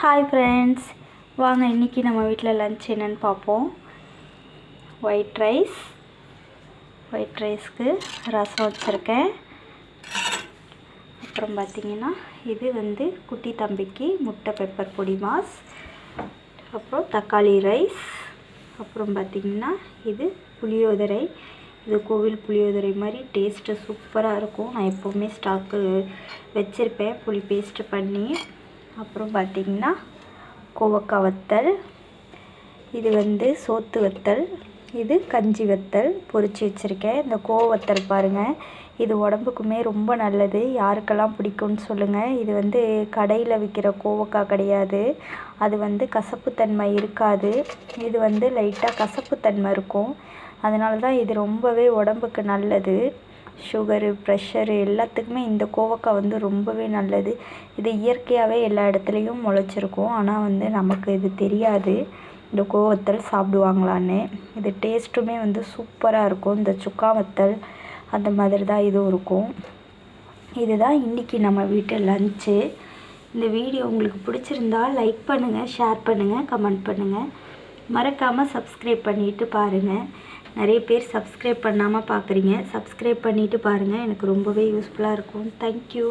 Hi friends, வாங்க இன்றைக்கி நம்ம வீட்டில் லன்ச் என்னென்னு பார்ப்போம். ஒயிட் ரைஸ்க்கு ரசம் வச்சுருக்கேன். அப்புறம் பார்த்திங்கன்னா இது குட்டி தம்பிக்கு முட்டை பெப்பர் பொடி மாஸ். அப்புறம் தக்காளி ரைஸ். அப்புறம் பார்த்திங்கன்னா இது புளியோதரை. இது கோவில் புளியோதரை மாதிரி டேஸ்ட்டு சூப்பராக இருக்கும். நான் எப்போவுமே ஸ்டாக்கு வச்சுருப்பேன் புளி பேஸ்ட்டு பண்ணி. அப்புறம் பார்த்திங்கன்னா கோவக்காய் வத்தல். இது சோத்து வத்தல். இது கஞ்சி வத்தல் பொரிச்சு வச்சுருக்கேன். இந்த வத்தல் பாருங்கள், இது உடம்புக்குமே ரொம்ப நல்லது. யாருக்கெல்லாம் பிடிக்கும்னு சொல்லுங்கள். இது கடையில் விற்கிற கோவக்காய் கிடையாது. அது கசப்புத்தன்மை இருக்காது. இது லைட்டாக கசப்புத்தன்மை இருக்கும். அதனால தான் இது ரொம்பவே உடம்புக்கு நல்லது. சுகரு, ப்ரெஷரு எல்லாத்துக்குமே இந்த கோவக்காய் ரொம்பவே நல்லது. இது இயற்கையாகவே எல்லா இடத்துலையும் முளைச்சிருக்கும். ஆனால் நமக்கு இது தெரியாது இந்த கோவத்தல் சாப்பிடுவாங்களான்னு. இது டேஸ்ட்டுமே சூப்பராக இருக்கும். இந்த சுக்கா வத்தல் அந்த மாதிரி தான் இதுவும் இருக்கும். இதுதான் இன்றைக்கி நம்ம வீட்டு லன்ச்சு. இந்த வீடியோ உங்களுக்கு பிடிச்சிருந்தா லைக் பண்ணுங்கள், ஷேர் பண்ணுங்கள், கமெண்ட் பண்ணுங்கள். மறக்காமல் சப்ஸ்கிரைப் பண்ணிவிட்டு பாருங்கள். நிறைய பேர் சப்ஸ்கிரைப் பண்ணாமல் பார்க்குறீங்க. சப்ஸ்கிரைப் பண்ணிவிட்டு பாருங்கள். எனக்கு ரொம்பவே யூஸ்ஃபுல்லாக இருக்கும். தேங்க்யூ.